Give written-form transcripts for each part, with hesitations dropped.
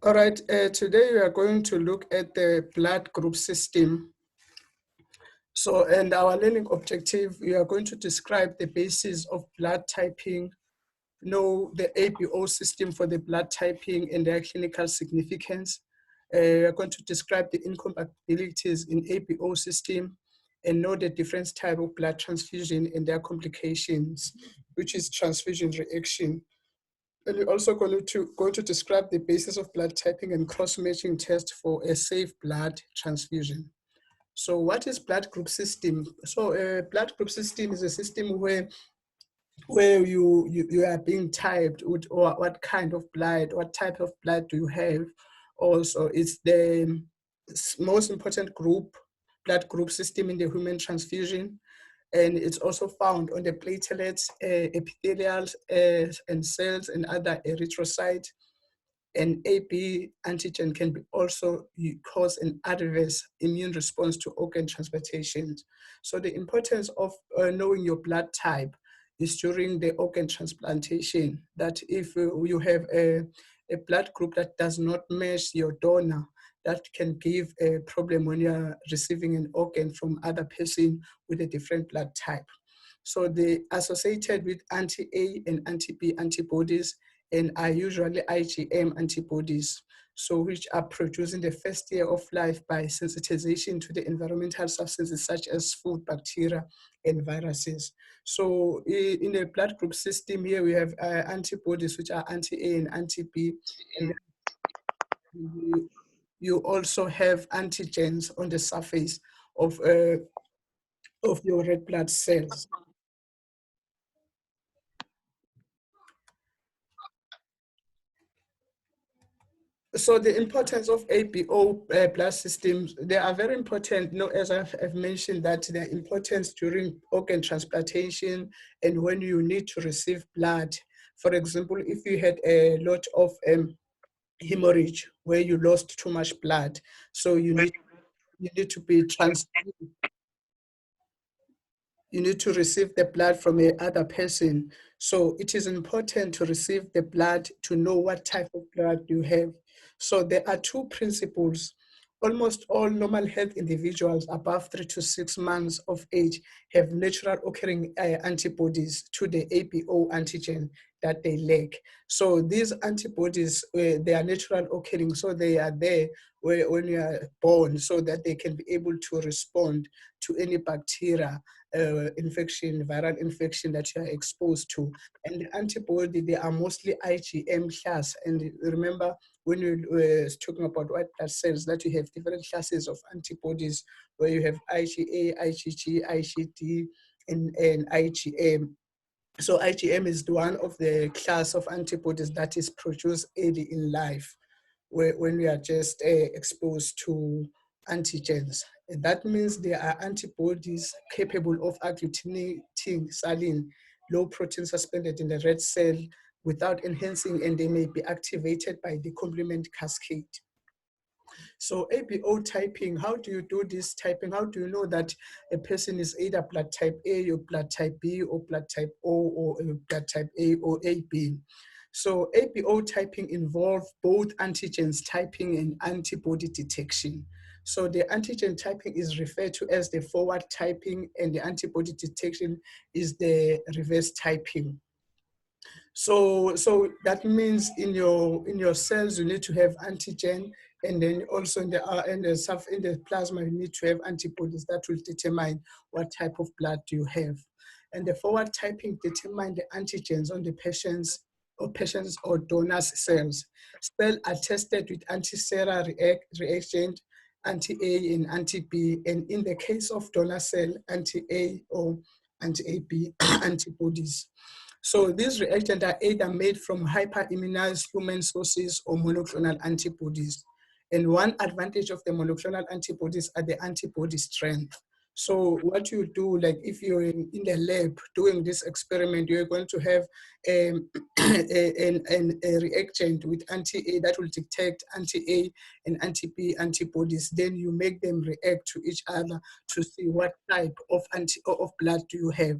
All right, today we are going to look at the blood group system. So, and our learning objective, we are going to describe the basis of blood typing, know the ABO system for the blood typing and their clinical significance. We are going to describe the incompatibilities in ABO system and know the different type of blood transfusion and their complications, which is transfusion reaction. And we're also going to describe the basis of blood typing and cross-matching test for a safe blood transfusion. So what is blood group system? So a blood group system is a system where you are being typed with or what kind of blood, what type of blood do you have. Also, it's the most important blood group system in the human transfusion. And it's also found on the platelets, epithelials, and cells and other erythrocytes. And AB antigen can be also cause an adverse immune response to organ transplantations. So the importance of knowing your blood type is during the organ transplantation, that if you have a blood group that does not match your donor, that can give a problem when you're receiving an organ from other person with a different blood type. So they associated with anti-A and anti-B antibodies and are usually IgM antibodies, so which are produced in the first year of life by sensitization to the environmental substances such as food, bacteria, and viruses. So in the blood group system here, we have antibodies which are anti-A and anti-B, and you also have antigens on the surface of your red blood cells. So the importance of ABO blood systems, they are very important, as I've mentioned, that their importance during organ transplantation and when you need to receive blood. For example, if you had a lot of hemorrhage where you lost too much blood, so you need to be you need to receive the blood from a other person. So it is important to receive the blood to know what type of blood you have. So there are two principles. Almost all normal health individuals above 3 to 6 months of age have natural occurring antibodies to the ABO antigen that they lack. So these antibodies, they are natural occurring, so they are there when you are born, so that they can be able to respond to any bacteria infection, viral infection that you are exposed to. And the antibody, they are mostly IgM class. And remember, when you were talking about white blood cells, that you have different classes of antibodies, where you have IgA, IgG, IgD, and IgM. So IgM is one of the class of antibodies that is produced early in life, when we are just exposed to antigens. And that means there are antibodies capable of agglutinating serine, low protein suspended in the red cell without enhancing, and they may be activated by the complement cascade. So ABO typing, how do you do this typing? How do you know that a person is either blood type A or blood type B or blood type O or blood type A or AB? So ABO typing involves both antigens typing and antibody detection. So the antigen typing is referred to as the forward typing, and the antibody detection is the reverse typing. So that means in your cells you need to have antigen, and then also in the plasma you need to have antibodies that will determine what type of blood you have. And the forward typing determine the antigens on the patient's or donor's cells. Cells are tested with anti-sera reagent, anti-A and anti-B, and in the case of donor cell, anti-A or anti-AB antibodies. So these reactions are either made from hyperimmunized human sources or monoclonal antibodies. And one advantage of the monoclonal antibodies are the antibody strength. So what you do, like if you're in the lab doing this experiment, you're going to have a reagent with anti-A that will detect anti-A and anti-B antibodies. Then you make them react to each other to see what type of blood do you have.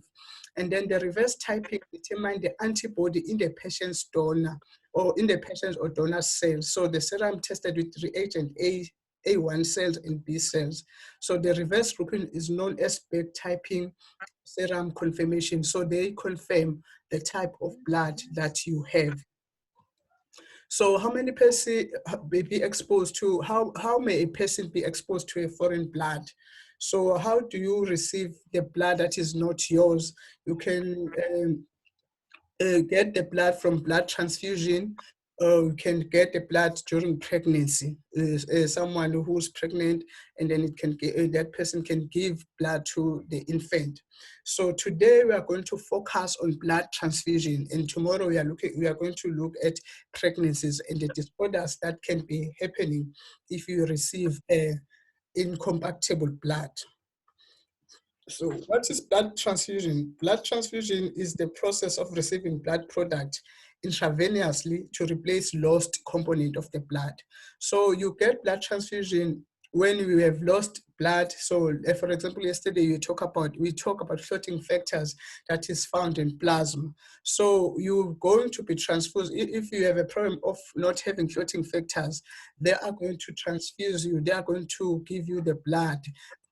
And then the reverse typing determine the antibody in the patient's donor or in the patient's or donor cells. So the serum tested with reagent A1 cells and B cells. So the reverse grouping is known as back typing serum confirmation. So they confirm the type of blood that you have. So how many person may be exposed to, how may a person be exposed to a foreign blood? So how do you receive the blood that is not yours? You can get the blood from blood transfusion, or you can get the blood during pregnancy. Someone who's pregnant, and then it can that person can give blood to the infant. So today we are going to focus on blood transfusion, and tomorrow we are going to look at pregnancies and the disorders that can be happening if you receive incompatible blood. So what is blood transfusion? Blood transfusion is the process of receiving blood product intravenously to replace lost component of the blood. So you get blood transfusion when you have lost blood. So for example, yesterday we talk about clotting factors that is found in plasma. So you're going to be transfused. If you have a problem of not having clotting factors, they are going to transfuse you. They are going to give you the blood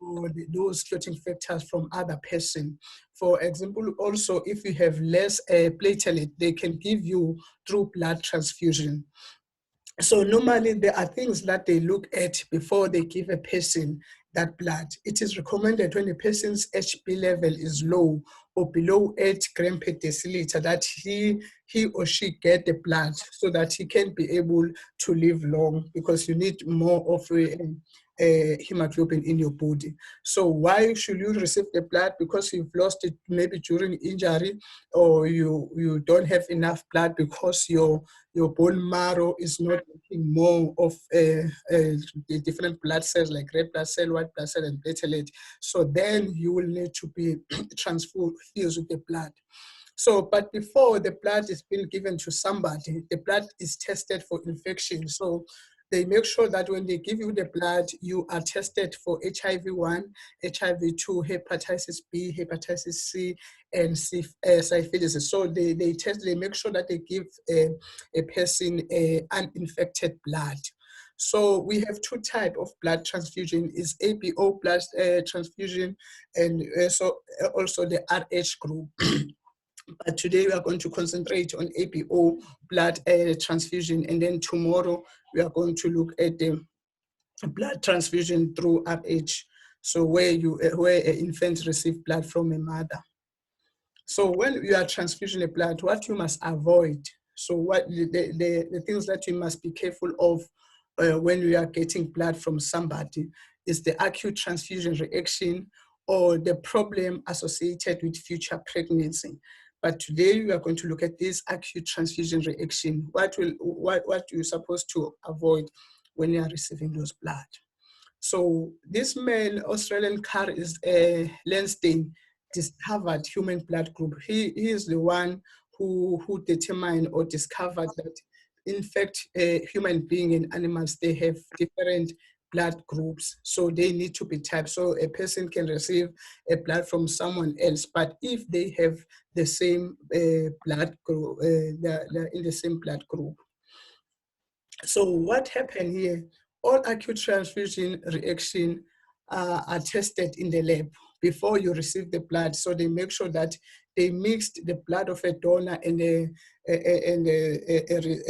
or those clotting factors from other person. For example, also if you have less platelet, they can give you through blood transfusion. So normally there are things that they look at before they give a person that blood. It is recommended when a person's HB level is low or below 8 grams per deciliter that he or she get the blood so that he can be able to live long, because you need more of a hemoglobin in your body. So why should you receive the blood? Because you've lost it maybe during injury, or you don't have enough blood because your bone marrow is not making more of the different blood cells like red blood cell, white blood cell, and platelet. So then you will need to be transfused with the blood. So, but before the blood is being given to somebody, the blood is tested for infection. So they make sure that when they give you the blood, you are tested for HIV-1, HIV-2, hepatitis B, hepatitis C, and syphilis. So they make sure that they give a person uninfected blood. So we have two types of blood transfusion: is ABO blood transfusion, and also the RH group. But today we are going to concentrate on ABO blood transfusion, and then tomorrow we are going to look at the blood transfusion through RH. So where infants receive blood from a mother. So when you are transfusing a blood, what you must avoid. So what the things that you must be careful of when you are getting blood from somebody is the acute transfusion reaction or the problem associated with future pregnancy. But today we are going to look at this acute transfusion reaction. What you're supposed to avoid when you are receiving those blood. So this man, Australian Carl Lansstein, discovered human blood group. He is the one who determined or discovered that, in fact, human being and animals, they have different blood groups. So they need to be typed. So a person can receive a blood from someone else, but if they have the same blood group, they're in the same blood group. So what happened here? All acute transfusion reaction are tested in the lab before you receive the blood. So they make sure that they mixed the blood of a donor and a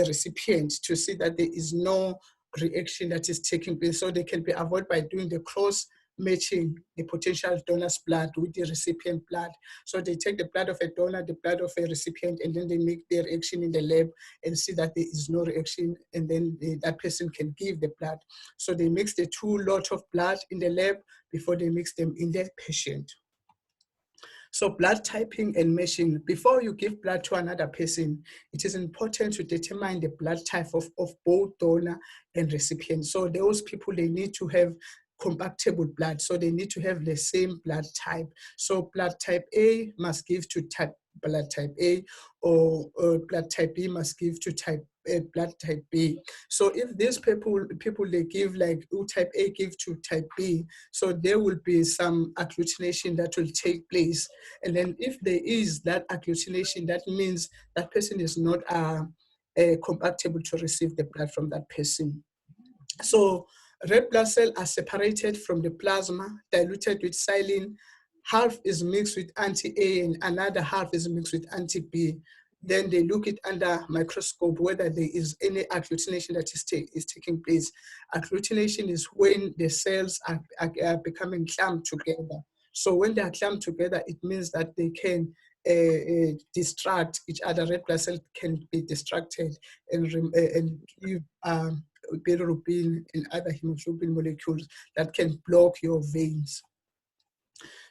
recipient to see that there is no reaction that is taking place. So they can be avoided by doing the cross matching the potential donor's blood with the recipient blood. So they take the blood of a donor, the blood of a recipient, and then they make the reaction in the lab and see that there is no reaction, and then that person can give the blood. So they mix the two lots of blood in the lab before they mix them in the patient. So blood typing and matching. Before you give blood to another person, it is important to determine the blood type of both donor and recipient. So those people, they need to have compatible blood. So they need to have the same blood type. So blood type A must give to blood type A, or blood type B must give to blood type B. So if these people they give like type A give to type B, so there will be some agglutination that will take place. And then if there is that agglutination, that means that person is not compatible to receive the blood from that person. So red blood cells are separated from the plasma, diluted with saline. Half is mixed with anti-A and another half is mixed with anti-B. Then they look it under microscope whether there is any agglutination that is taking place. Agglutination is when the cells are becoming clamped together. So when they are clamped together, it means that they can distract each other. Red blood cells can be distracted and give bilirubin and other hemoglobin molecules that can block your veins.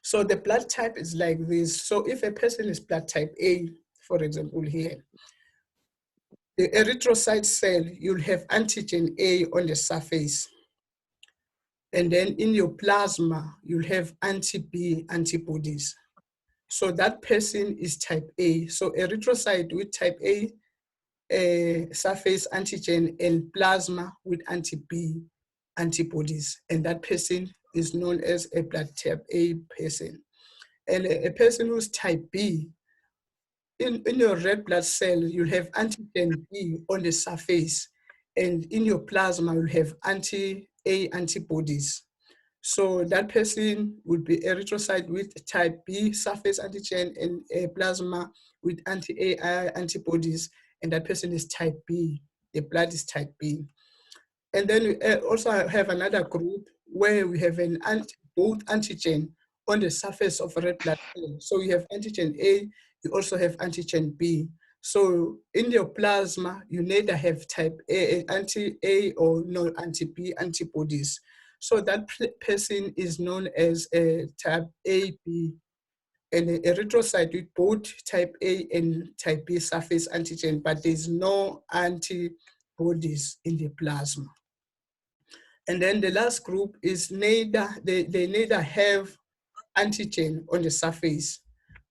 So the blood type is like this. So if a person is blood type A, for example here, the erythrocyte cell, you'll have antigen A on the surface. And then in your plasma, you'll have anti-B antibodies. So that person is type A. So erythrocyte with type A surface antigen and plasma with anti-B antibodies. And that person is known as a blood type A person. And a person who's type B, in your red blood cell, you'll have antigen B on the surface. And in your plasma, you'll have anti-A antibodies. So that person would be erythrocyte with type B surface antigen and a plasma with anti-A antibodies, and that person is type B. The blood is type B. And then we also have another group where we have both antigen on the surface of a red blood cell. So you have antigen A, you also have antigen B. So in your plasma, you neither have type A, anti-A or no anti-B antibodies. So that person is known as a type AB, and an erythrocyte with both type A and type B surface antigen, but there's no antibodies in the plasma. And then the last group is they neither have antigen on the surface,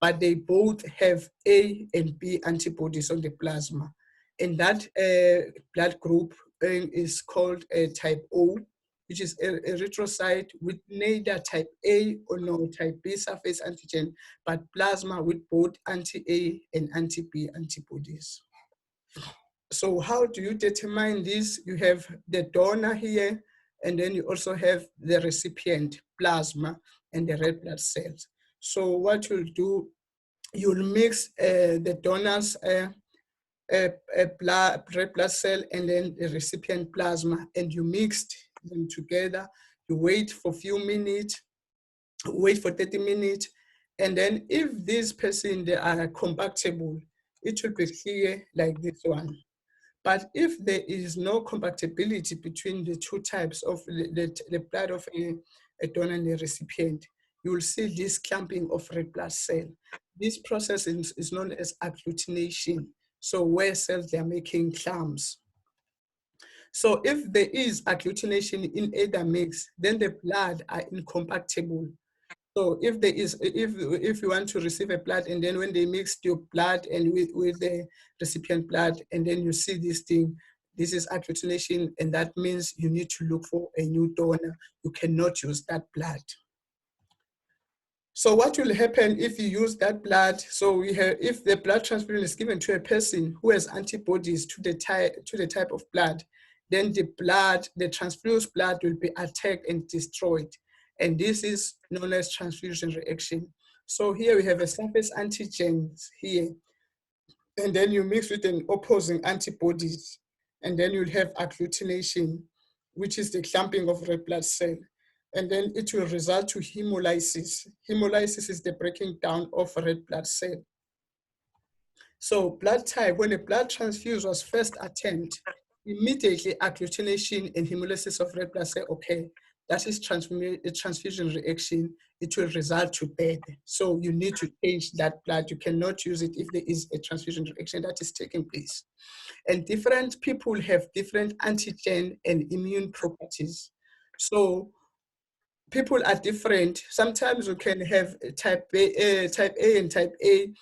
but they both have A and B antibodies on the plasma. And that blood group is called type O, which is erythrocyte with neither type A or no type B surface antigen, but plasma with both anti-A and anti-B antibodies. So how do you determine this? You have the donor here, and then you also have the recipient, plasma, and the red blood cells. So what you'll do, you'll mix the donor's red blood cell and then the recipient plasma, and you mixed them together. You wait for a few minutes, wait for 30 minutes, and then if this person, they are compatible, it will be clear like this one. But if there is no compatibility between the two types of the blood of a donor and a recipient, you will see this clumping of red blood cell. This process is known as agglutination. So where cells, they are making clumps. So if there is agglutination in either mix, then the blood are incompatible. So if you want to receive a blood, and then when they mix your blood and with the recipient blood, and then you see this thing, this is agglutination, and that means you need to look for a new donor. You cannot use that blood. So what will happen if you use that blood? So if the blood transfusion is given to a person who has antibodies to the type of blood, then the transfused blood will be attacked and destroyed. And this is known as transfusion reaction. So here we have a surface antigens here, and then you mix with an opposing antibodies, and then you'll have agglutination, which is the clumping of red blood cell. And then it will result to hemolysis. Hemolysis is the breaking down of red blood cell. So blood type, when a blood transfusion was first attempted, immediately agglutination and hemolysis of red blood cell occur. That is transfusion reaction. It will result to death. So you need to change that blood. You cannot use it if there is a transfusion reaction that is taking place. And different people have different antigen and immune properties. So people are different. Sometimes you can have type A and type A,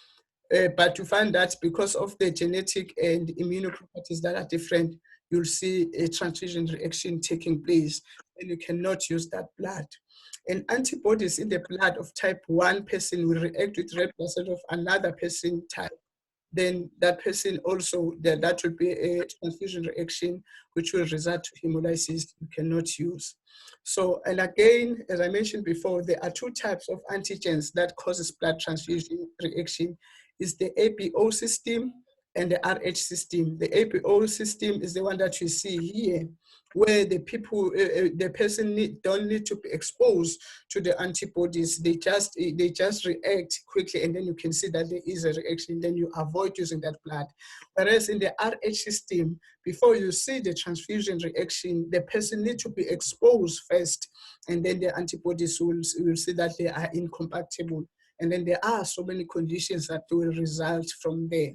but you find that because of the genetic and immunoproperties that are different, you'll see a transfusion reaction taking place, and you cannot use that blood. And antibodies in the blood of type 1 person will react with red blood cells of another person type. Then that person also, that will be a transfusion reaction, which will result to hemolysis you cannot use. So, and again, as I mentioned before, there are two types of antigens that causes blood transfusion reaction. Is the APO system and the RH system. The APO system is the one that you see here, where the people, the person don't need to be exposed to the antibodies. They just react quickly, and then you can see that there is a reaction. Then you avoid using that blood. Whereas in the RH system, before you see the transfusion reaction, the person needs to be exposed first, and then the antibodies will see that they are incompatible. And then there are so many conditions that will result from there.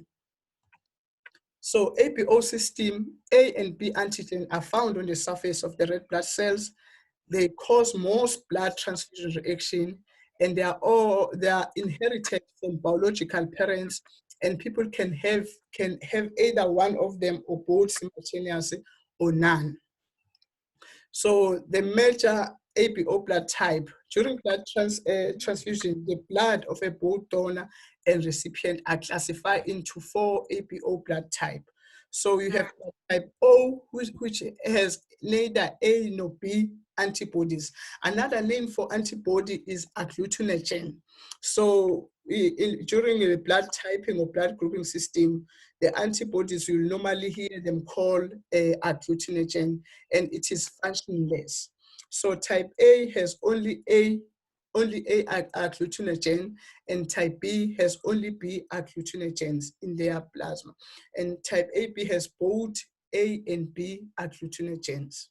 So APO system, A and B antigen are found on the surface of the red blood cells. They cause most blood transfusion reaction, and they are inherited from biological parents, and people can have either one of them or both simultaneously or none. So the major APO blood type, during blood transfusion, the blood of a both donor and recipient are classified into 4 APO blood type. So you have type O, which has neither A nor B antibodies. Another name for antibody is agglutinogen. So during a blood typing or blood grouping system, the antibodies will normally hear them called agglutinogen, and it is functionless. So type A has only A agglutinogen, and type B has only B agglutinogens in their plasma. And type AB has both A and B agglutinogens.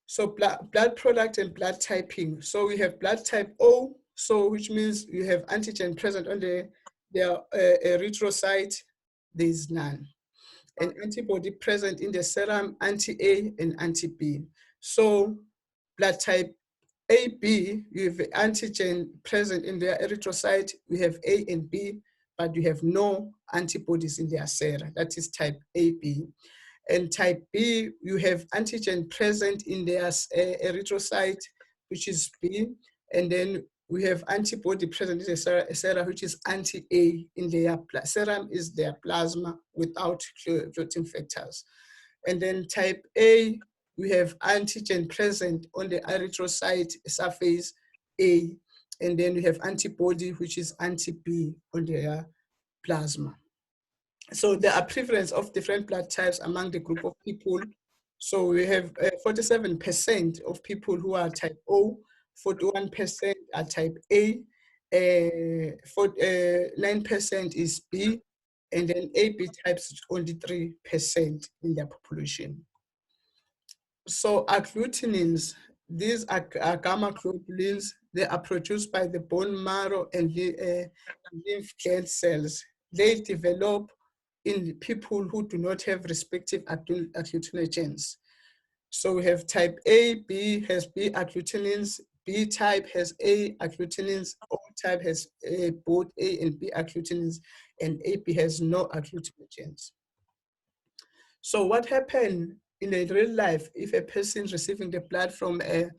So blood product and blood typing. So we have blood type O, so which means you have antigen present on the erythrocyte, there is none. An antibody present in the serum, anti-A and anti-B. So blood type AB, you have antigen present in their erythrocyte, we have A and B, but you have no antibodies in their serum. That is type AB. And type B, you have antigen present in their erythrocyte, which is B, and then we have antibody present in the serum, which is anti-A in their serum, is their plasma without clotting factors. And then type A, we have antigen present on the erythrocyte surface A, and then we have antibody, which is anti-B on their plasma. So there are prevalence of different blood types among the group of people. So we have 47% of people who are type O, 41% are type A, 9% is B, and then AB types is only 3% in their population. So agglutinins, these are gamma globulins. They are produced by the bone marrow and lymph gland cells. They develop in people who do not have respective agglutinogens. So we have type A, B has B agglutinins, B type has A agglutinins, O type has both A and B agglutinins, and AB has no agglutinogens. So what happened in a real life if a person is receiving the blood from a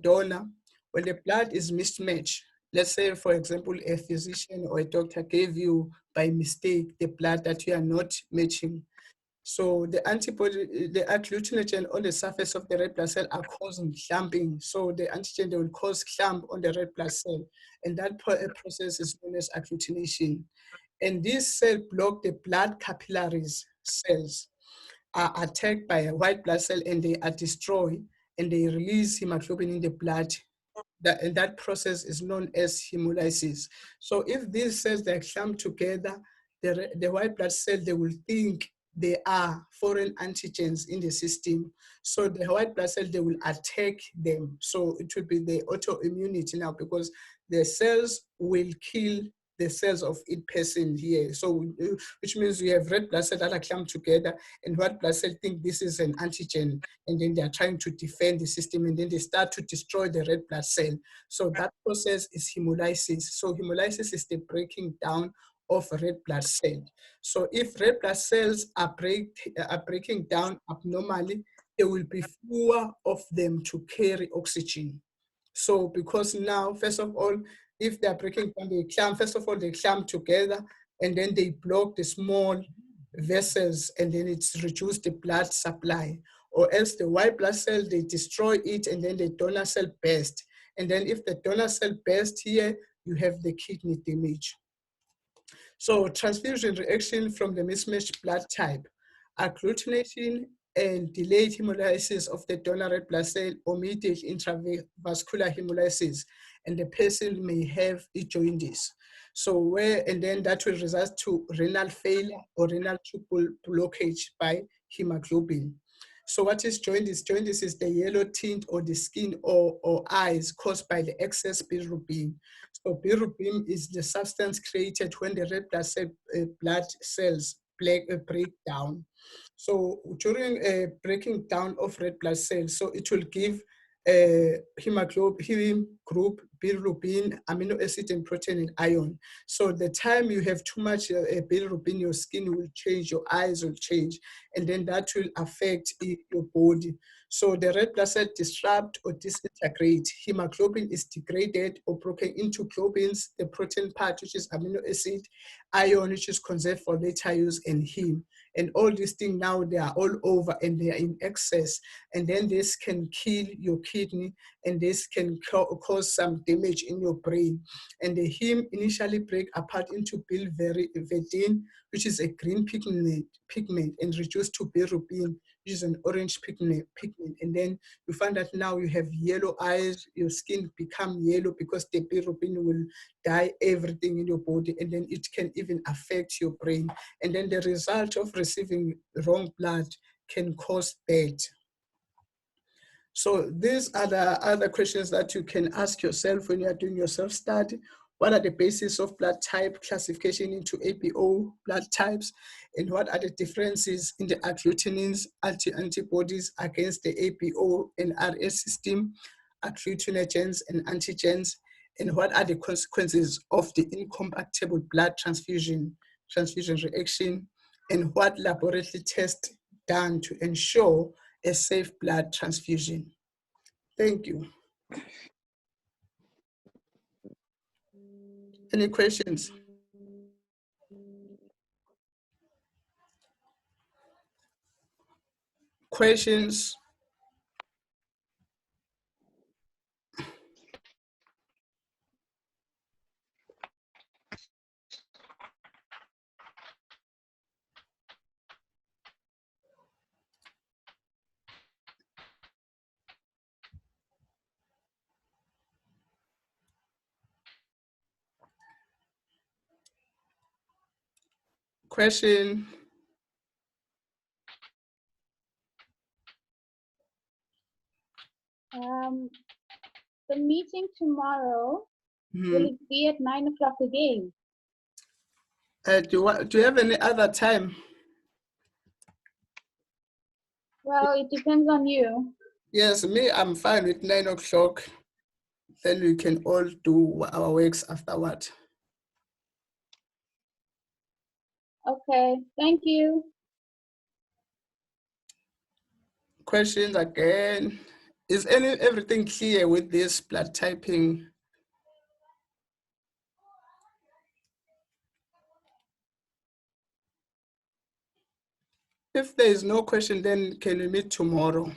donor, when the blood is mismatched, let's say, for example, a physician or a doctor gave you by mistake the blood that you are not matching. So the antibody, the agglutinogen on the surface of the red blood cell are causing clumping. So the antigen, they will cause clump on the red blood cell. And that process is known as agglutination. And this cell block the blood capillaries cells are attacked by a white blood cell, and they are destroyed, and they release hemoglobin in the blood. And that process is known as hemolysis. So if these cells, they clump together, the white blood cell, they will think they are foreign antigens in the system. So the white blood cell, they will attack them. So it will be the autoimmunity now, because the cells will kill the cells of each person here. So, which means you have red blood cells that are clumped together, and white blood cells think this is an antigen, and then they are trying to defend the system, and then they start to destroy the red blood cell. So that process is hemolysis. So hemolysis is the breaking down of red blood cell. So if red blood cells are breaking down abnormally, there will be fewer of them to carry oxygen. So because now, first of all, if they are breaking down, they clump, first of all, they clump together, and then they block the small vessels, and then it's reduced the blood supply. Or else the white blood cell, they destroy it, and then the donor cell burst. And then if the donor cell burst here, you have the kidney damage. So transfusion reaction from the mismatched blood type, agglutination and delayed hemolysis of the donor red blood cell or immediate intravascular hemolysis, and the person may have jaundice. So and then that will result to renal failure or renal tubule blockage by hemoglobin. So what is jaundice? Jaundice is the yellow tint or the skin or eyes caused by the excess bilirubin. So bilirubin is the substance created when the red blood cells break down. So during a breaking down of red blood cells, so it will give hemoglobin, heme group, bilirubin, amino acid, and protein and iron. So the time you have too much bilirubin, your skin will change, your eyes will change, and then that will affect your body. So the red blood cell disrupt or disintegrate. Hemoglobin is degraded or broken into globins, the protein part, which is amino acid, iron, which is conserved for later use, and heme. And all these things now, they are all over and they are in excess. And then this can kill your kidney, and this can cause some damage in your brain. And the heme initially break apart into biliverdin, which is a green pigment, and reduced to bilirubin, which is an orange pigment. And then you find that now you have yellow eyes, your skin become yellow because the bilirubin will dye everything in your body, and then it can even affect your brain. And then the result of receiving wrong blood can cause death. So these are the other questions that you can ask yourself when you are doing your self-study. What are the basis of blood type classification into APO blood types? And what are the differences in the agglutinins, antibodies against the APO and RS system, agglutinogens and antigens? And what are the consequences of the incompatible blood transfusion reaction? And what laboratory tests done to ensure a safe blood transfusion? Thank you. Any questions? Questions? Question? The meeting tomorrow, will it be at 9 o'clock again? Do you have any other time? Well, it depends on you. Yes, me, I'm fine with 9 o'clock. Then we can all do our works afterward. Okay, thank you. Questions again? Is everything clear with this blood typing? If there is no question, then can we meet tomorrow?